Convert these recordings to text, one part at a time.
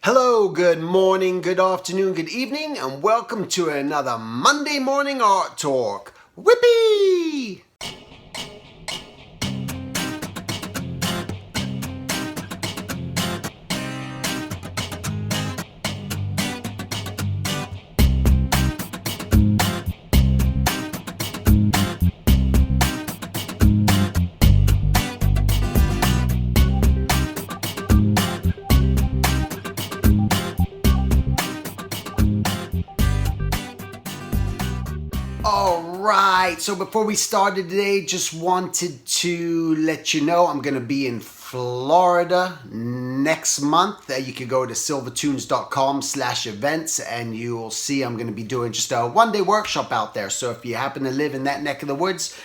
Hello, good morning, good afternoon, good evening, and welcome to another Monday Morning Art Talk. Whippy! Alright, so before we started today, just wanted to let you know I'm going to be in Florida next month. You can go to silvertunes.com/events and you will see I'm going to be doing just a one-day workshop out there. So if you happen to live in that neck of the woods,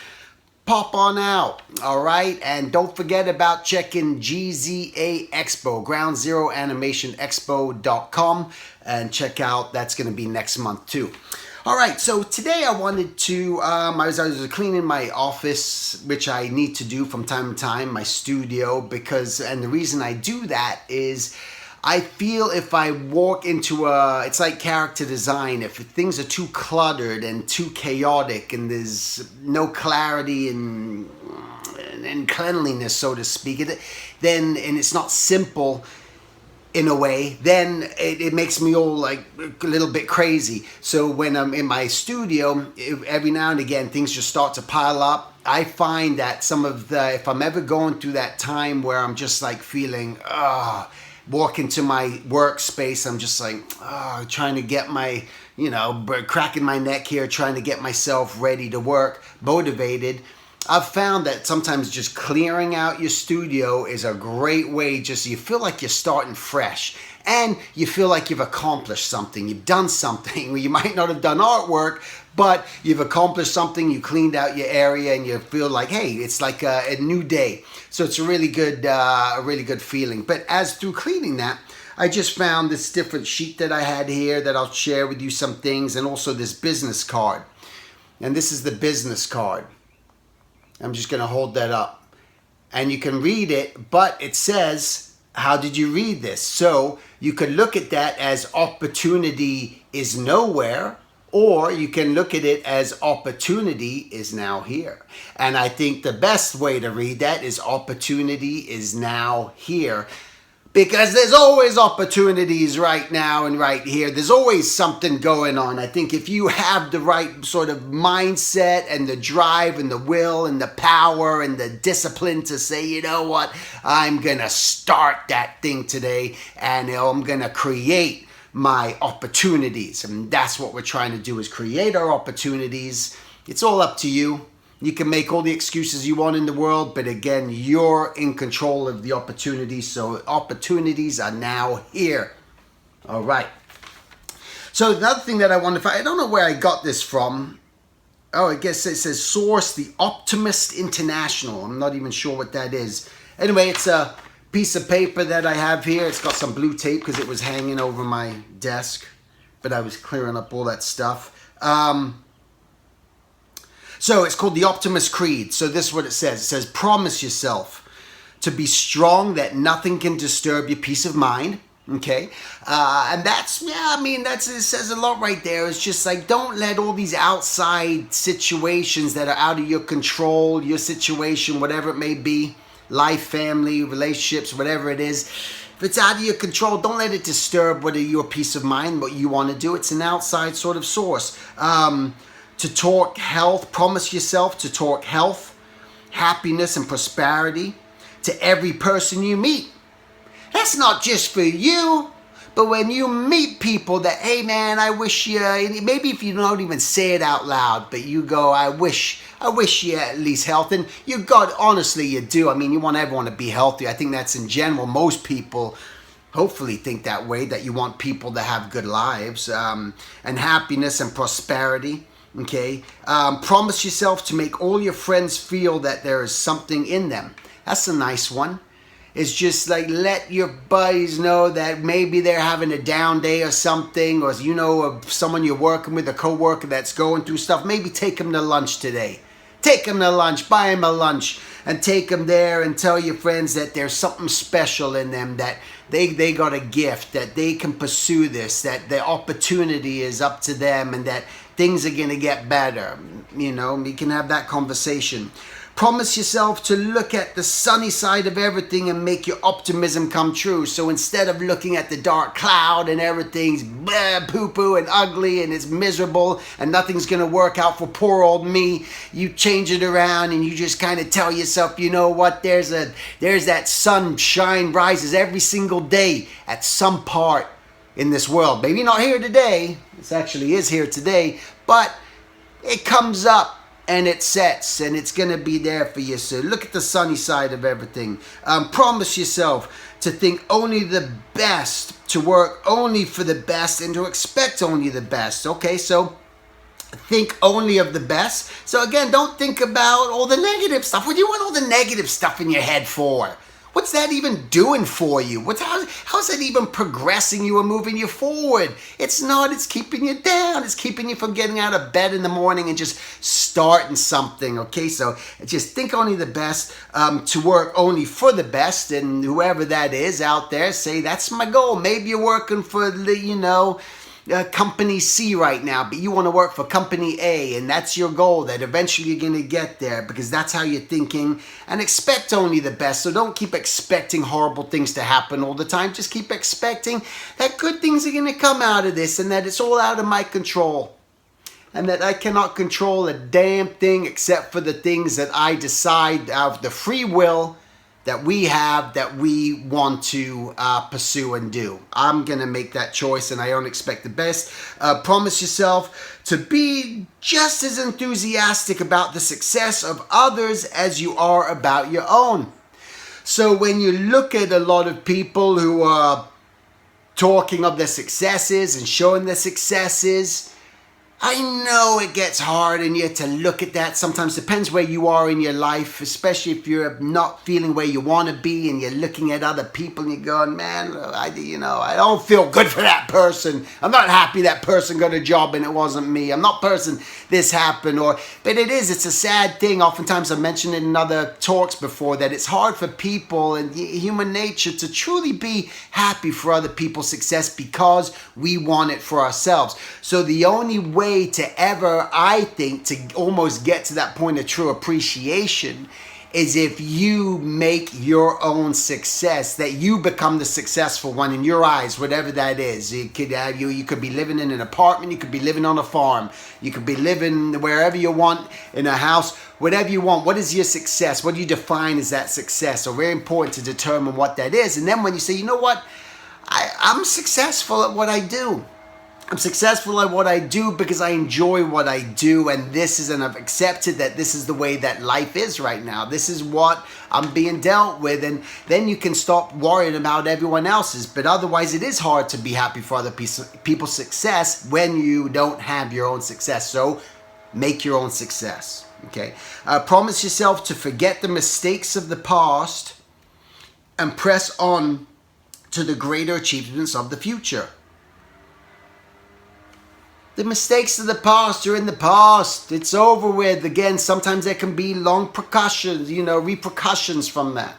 pop on out, all right? And don't forget about checking GZA Expo, GroundZeroAnimationExpo.com, and check out, that's going to be next month too. All right, so today I wanted to, I was cleaning my office, which I need to do from time to time, my studio, and the reason I do that is I feel if I walk into it's like character design, if things are too cluttered and too chaotic and there's no clarity and cleanliness, so to speak, and it's not simple, in a way, then it makes me all like a little bit crazy. So when I'm in my studio, every now and again things just start to pile up. I find that if I'm ever going through that time where I'm just like feeling walk into my workspace, I'm just like trying to get my, cracking my neck here, trying to get myself ready to work, motivated. I've found that sometimes just clearing out your studio is a great way. Just you feel like you're starting fresh and you feel like you've accomplished something. You've done something. You might not have done artwork, but you've accomplished something. You cleaned out your area and you feel like, hey, it's like a new day. So it's a really good feeling. But as through cleaning that, I just found this different sheet that I had here that I'll share with you some things, and also this business card. And this is the business card. I'm just going to hold that up and you can read it, but it says, how did you read this? So you could look at that as opportunity is nowhere, or you can look at it as opportunity is now here. And I think the best way to read that is opportunity is now here. Because there's always opportunities right now and right here. There's always something going on. I think if you have the right sort of mindset and the drive and the will and the power and the discipline to say, you know what, I'm going to start that thing today and I'm going to create my opportunities. And that's what we're trying to do, is create our opportunities. It's all up to you. You can make all the excuses you want in the world, but again, you're in control of the opportunities. So opportunities are now here. All right. So another thing that I want to find, I don't know where I got this from. Oh, I guess it says source, the Optimist International. I'm not even sure what that is. Anyway, it's a piece of paper that I have here. It's got some blue tape because it was hanging over my desk, but I was clearing up all that stuff. So it's called the Optimist Creed. So this is what it says. It says, promise yourself to be strong, that nothing can disturb your peace of mind. Okay. And it says a lot right there. It's just like, don't let all these outside situations that are out of your control, your situation, whatever it may be, life, family, relationships, whatever it is. If it's out of your control, don't let it disturb your peace of mind, what you want to do. It's an outside sort of source. To talk health, promise yourself to talk health, happiness, and prosperity to every person you meet. That's not just for you, but when you meet people that, hey man, I wish you, maybe if you don't even say it out loud, but you go, I wish you at least health. And honestly, you do. I mean, you want everyone to be healthy. I think that's in general. Most people hopefully think that way, that you want people to have good lives, and happiness and prosperity. Okay, promise yourself to make all your friends feel that there is something in them. That's a nice one. It's just like, let your buddies know that maybe they're having a down day or something, or of someone you're working with, a coworker that's going through stuff. Maybe take them to lunch today. Take them to lunch, buy them a lunch, and take them there and tell your friends that there's something special in them, that they got a gift, that they can pursue this, that the opportunity is up to them, and that things are going to get better. You know, we can have that conversation. Promise yourself to look at the sunny side of everything and make your optimism come true. So instead of looking at the dark cloud and everything's blah, poo-poo and ugly and it's miserable and nothing's going to work out for poor old me, you change it around and you just kind of tell yourself, you know what, there's that sunshine rises every single day at some part in this world. Maybe not here today. This actually is here today, but it comes up and it sets, and it's going to be there for you. So look at the sunny side of everything. Promise yourself to think only the best, to work only for the best, and to expect only the best. Okay, so think only of the best. So again, don't think about all the negative stuff. What do you want all the negative stuff in your head for? What's that even doing for you? How's that even progressing you or moving you forward? It's not. It's keeping you down. It's keeping you from getting out of bed in the morning and just starting something. Okay, so just think only the best, to work only for the best, and whoever that is out there, say that's my goal. Maybe you're working for the, company C right now, but you want to work for company A, and that's your goal, that eventually you're going to get there, because that's how you're thinking. And expect only the best. So don't keep expecting horrible things to happen all the time. Just keep expecting that good things are going to come out of this, and that it's all out of my control, and that I cannot control a damn thing except for the things that I decide out of the free will that we have, that we want to pursue and do. I'm going to make that choice, and I don't expect the best. Promise yourself to be just as enthusiastic about the success of others as you are about your own. So when you look at a lot of people who are talking of their successes and showing their successes, I know it gets hard in you to look at that. Sometimes depends where you are in your life, especially if you're not feeling where you want to be and you're looking at other people and you're going, man, I don't feel good for that person. I'm not happy that person got a job and it wasn't me. I'm not person this happened. But it's a sad thing. Oftentimes I've mentioned it in other talks before, that it's hard for people and human nature to truly be happy for other people's success, because we want it for ourselves. So the only way to ever, I think, to almost get to that point of true appreciation is if you make your own success, that you become the successful one in your eyes, whatever that is. It could have you could be living in an apartment, you could be living on a farm, you could be living wherever you want, in a house, whatever you want. What is your success? What do you define as that success? So very important to determine what that is. And then when you say, you know what, I'm successful at what I do. I'm successful at what I do because I enjoy what I do, and I've accepted that this is the way that life is right now. This is what I'm being dealt with, and then you can stop worrying about everyone else's. But otherwise, it is hard to be happy for other people's success when you don't have your own success. So make your own success, okay? Promise yourself to forget the mistakes of the past and press on to the greater achievements of the future. The mistakes of the past are in the past. It's over with. Again, sometimes there can be long repercussions from that.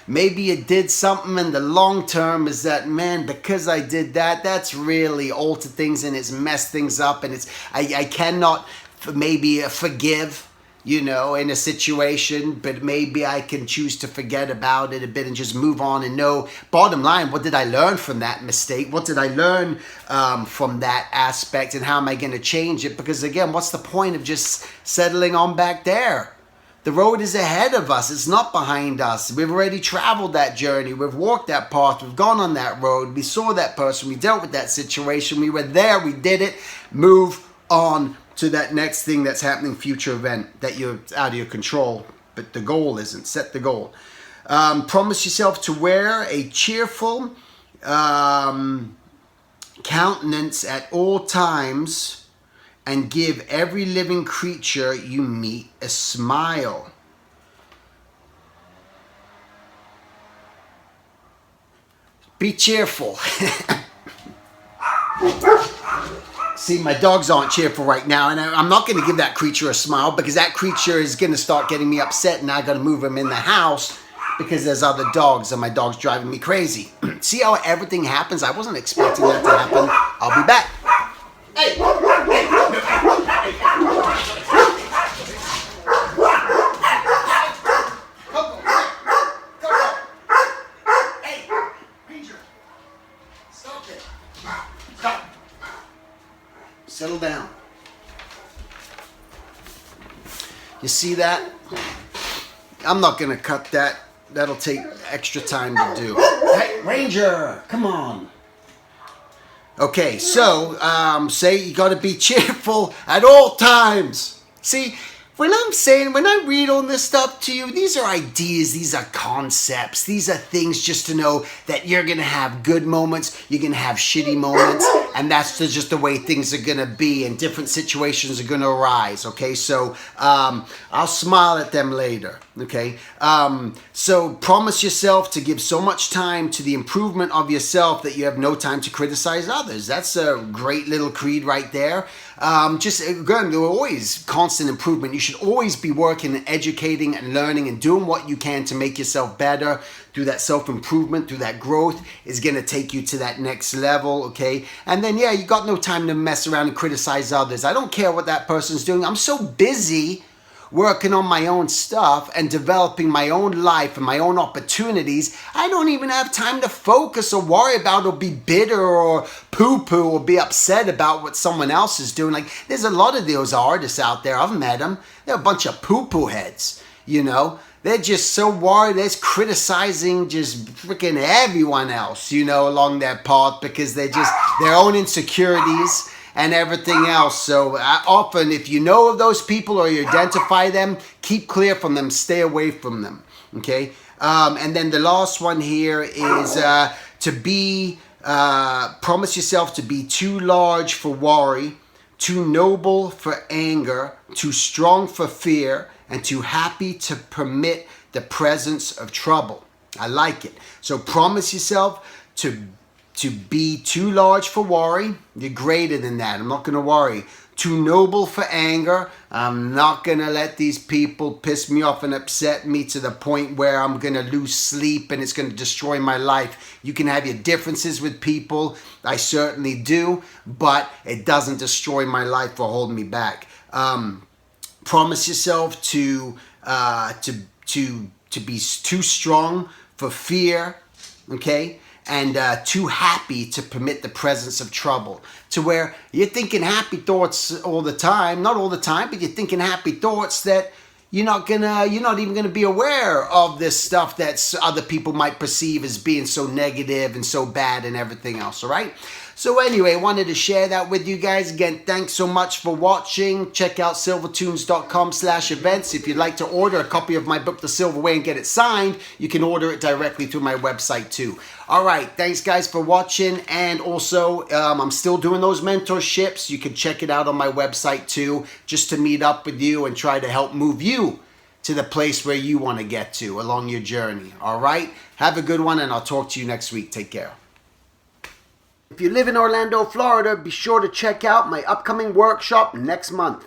Maybe you did something, and the long term is that, man, because I did that, that's really altered things and it's messed things up, and I cannot maybe forgive, in a situation, but maybe I can choose to forget about it a bit and just move on and know, bottom line, what did I learn from that mistake? What did I learn from that aspect, and how am I going to change it? Because again, what's the point of just settling on back there? The road is ahead of us. It's not behind us. We've already traveled that journey. We've walked that path. We've gone on that road. We saw that person. We dealt with that situation. We were there. We did it. Move on to that next thing that's happening, future event that you're out of your control, but the goal isn't. Set the goal. Promise yourself to wear a cheerful countenance at all times, and give every living creature you meet a smile. Be cheerful. See, my dogs aren't cheerful right now, and I'm not going to give that creature a smile because that creature is going to start getting me upset, and I got to move him in the house because there's other dogs, and my dog's driving me crazy. See how everything happens? I wasn't expecting that to happen. I'll be back. Hey! Settle down. You see that? I'm not going to cut that. That'll take extra time to do. Hey, Ranger, come on. Okay, so say you got to be cheerful at all times. See, when I read all this stuff to you, these are ideas, these are concepts, these are things just to know that you're going to have good moments, you're going to have shitty moments, and that's just the way things are going to be, and different situations are going to arise, okay? So I'll smile at them later, okay? So promise yourself to give so much time to the improvement of yourself that you have no time to criticize others. That's a great little creed right there. Just again, there are always constant improvement. You should always be working and educating and learning and doing what you can to make yourself better. Through that self-improvement, through that growth is going to take you to that next level, okay? And then, yeah, you got no time to mess around and criticize others. I don't care what that person's doing. I'm so busy working on my own stuff and developing my own life and my own opportunities, I don't even have time to focus or worry about or be bitter or poo-poo or be upset about what someone else is doing. Like, there's a lot of those artists out there. I've met them. They're a bunch of poo-poo heads, you know? They're just so worried. They're criticizing just freaking everyone else, you know, along their path because they're just their own insecurities and everything else. So often, if you know of those people or you identify them, keep clear from them, stay away from them, okay? And then the last one here is promise yourself to be too large for worry, too noble for anger, too strong for fear, and too happy to permit the presence of trouble. I like it. So promise yourself to be too large for worry. You're greater than that. I'm not going to worry. Too noble for anger. I'm not going to let these people piss me off and upset me to the point where I'm going to lose sleep and it's going to destroy my life. You can have your differences with people. I certainly do, but it doesn't destroy my life or hold me back. Promise yourself to be too strong for fear, okay? And too happy to permit the presence of trouble. To where you're thinking happy thoughts all the time. Not all the time, but you're thinking happy thoughts that you're not even gonna be aware of this stuff that other people might perceive as being so negative and so bad and everything else, all right? So anyway, I wanted to share that with you guys. Again, thanks so much for watching. Check out silvertunes.com/events. If you'd like to order a copy of my book, The Silver Way, and get it signed, you can order it directly through my website too. All right, thanks guys for watching. And also, I'm still doing those mentorships. You can check it out on my website too, just to meet up with you and try to help move you to the place where you want to get to along your journey. All right, have a good one, and I'll talk to you next week. Take care. If you live in Orlando, Florida, be sure to check out my upcoming workshop next month.